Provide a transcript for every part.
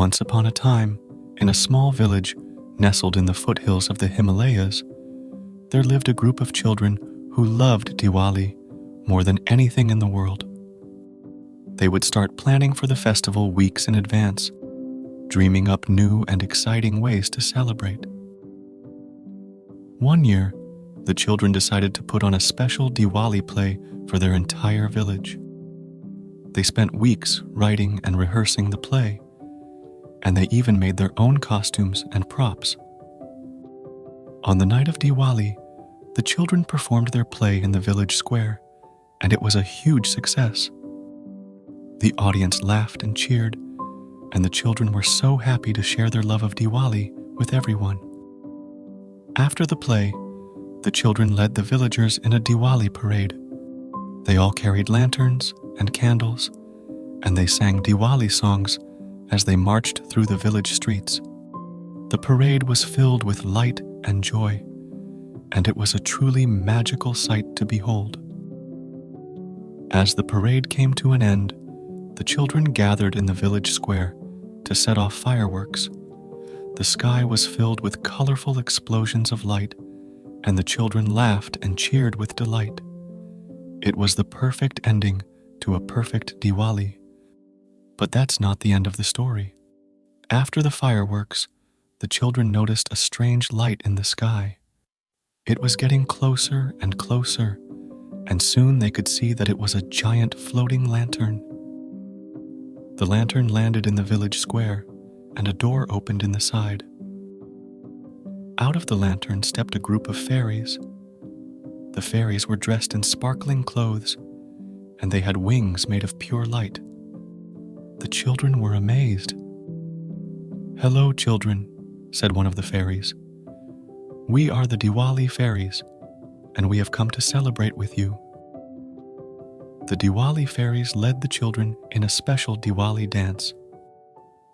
Once upon a time, in a small village nestled in the foothills of the Himalayas, there lived a group of children who loved Diwali more than anything in the world. They would start planning for the festival weeks in advance, dreaming up new and exciting ways to celebrate. One year, the children decided to put on a special Diwali play for their entire village. They spent weeks writing and rehearsing the play, and they even made their own costumes and props. On the night of Diwali, the children performed their play in the village square, and it was a huge success. The audience laughed and cheered, and the children were so happy to share their love of Diwali with everyone. After the play, the children led the villagers in a Diwali parade. They all carried lanterns and candles, and they sang Diwali songs as they marched through the village streets. The parade was filled with light and joy, and it was a truly magical sight to behold. As the parade came to an end, the children gathered in the village square to set off fireworks. The sky was filled with colorful explosions of light, and the children laughed and cheered with delight. It was the perfect ending to a perfect Diwali. But that's not the end of the story. After the fireworks, the children noticed a strange light in the sky. It was getting closer and closer, and soon they could see that it was a giant floating lantern. The lantern landed in the village square, and a door opened in the side. Out of the lantern stepped a group of fairies. The fairies were dressed in sparkling clothes, and they had wings made of pure light. The children were amazed. "Hello, children," said one of the fairies. "We are the Diwali Fairies, and we have come to celebrate with you." The Diwali Fairies led the children in a special Diwali dance.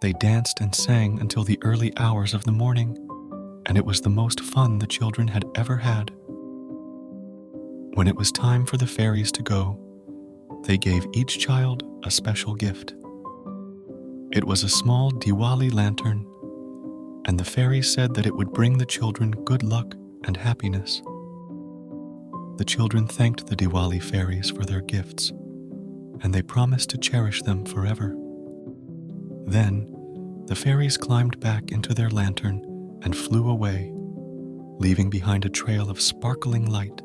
They danced and sang until the early hours of the morning, and it was the most fun the children had ever had. When it was time for the fairies to go, they gave each child a special gift. It was a small Diwali lantern, and the fairies said that it would bring the children good luck and happiness. The children thanked the Diwali Fairies for their gifts, and they promised to cherish them forever. Then, the fairies climbed back into their lantern and flew away, leaving behind a trail of sparkling light.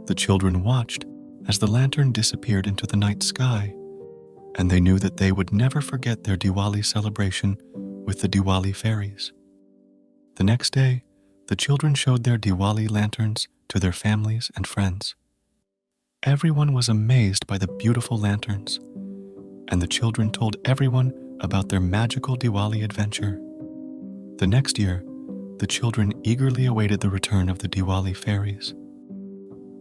The children watched as the lantern disappeared into the night sky, and they knew that they would never forget their Diwali celebration with the Diwali Fairies. The next day, the children showed their Diwali lanterns to their families and friends. Everyone was amazed by the beautiful lanterns, and the children told everyone about their magical Diwali adventure. The next year, the children eagerly awaited the return of the Diwali Fairies.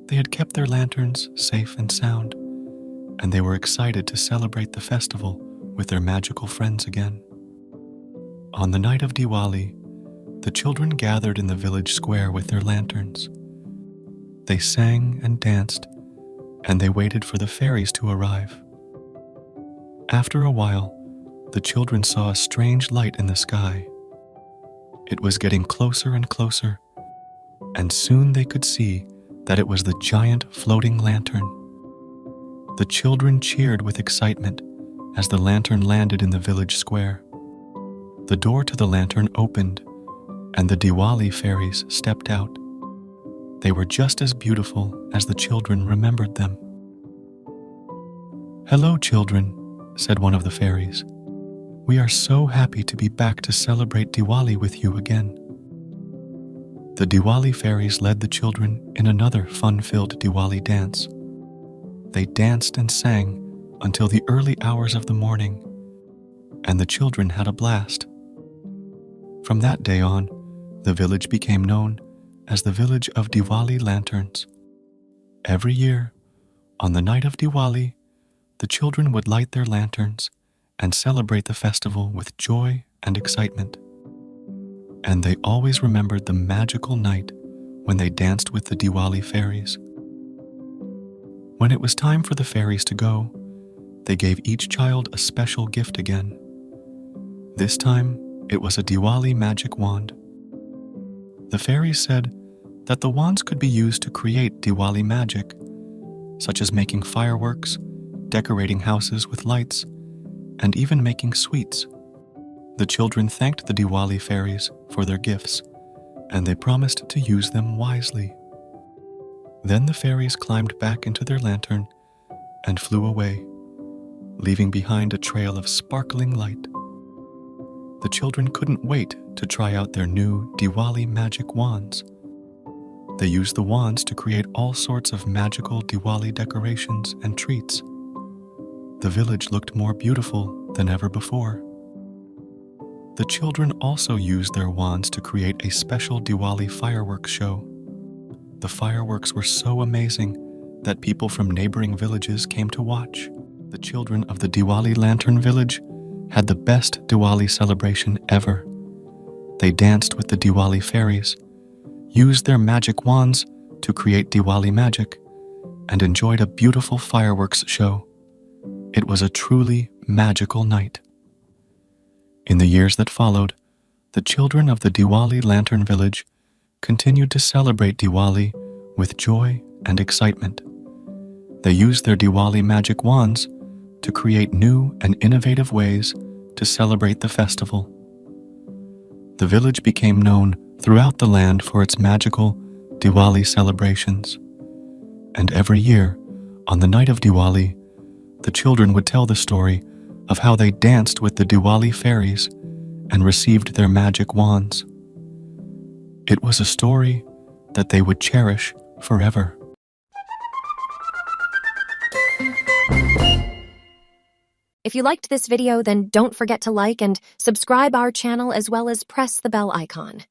They had kept their lanterns safe and sound, and they were excited to celebrate the festival with their magical friends again. On the night of Diwali, the children gathered in the village square with their lanterns. They sang and danced, and they waited for the fairies to arrive. After a while, the children saw a strange light in the sky. It was getting closer and closer, and soon they could see that it was the giant floating lantern. The children cheered with excitement as the lantern landed in the village square. The door to the lantern opened, and the Diwali Fairies stepped out. They were just as beautiful as the children remembered them. "Hello, children," said one of the fairies. "We are so happy to be back to celebrate Diwali with you again." The Diwali Fairies led the children in another fun-filled Diwali dance. They danced and sang until the early hours of the morning, and the children had a blast. From that day on, the village became known as the Village of Diwali Lanterns. Every year, on the night of Diwali, the children would light their lanterns and celebrate the festival with joy and excitement. And they always remembered the magical night when they danced with the Diwali Fairies. When it was time for the fairies to go, they gave each child a special gift again. This time, it was a Diwali magic wand. The fairies said that the wands could be used to create Diwali magic, such as making fireworks, decorating houses with lights, and even making sweets. The children thanked the Diwali fairies for their gifts, and they promised to use them wisely. Then the fairies climbed back into their lantern and flew away, leaving behind a trail of sparkling light. The children couldn't wait to try out their new Diwali magic wands. They used the wands to create all sorts of magical Diwali decorations and treats. The village looked more beautiful than ever before. The children also used their wands to create a special Diwali fireworks show. The fireworks were so amazing that people from neighboring villages came to watch. The children of the Diwali Lantern Village had the best Diwali celebration ever. They danced with the Diwali fairies, used their magic wands to create Diwali magic, and enjoyed a beautiful fireworks show. It was a truly magical night. In the years that followed, the children of the Diwali Lantern Village continued to celebrate Diwali with joy and excitement. They used their Diwali magic wands to create new and innovative ways to celebrate the festival. The village became known throughout the land for its magical Diwali celebrations. And every year, on the night of Diwali, the children would tell the story of how they danced with the Diwali fairies and received their magic wands. It was a story that they would cherish forever. If you liked this video, then don't forget to like and subscribe our channel as well as press the bell icon.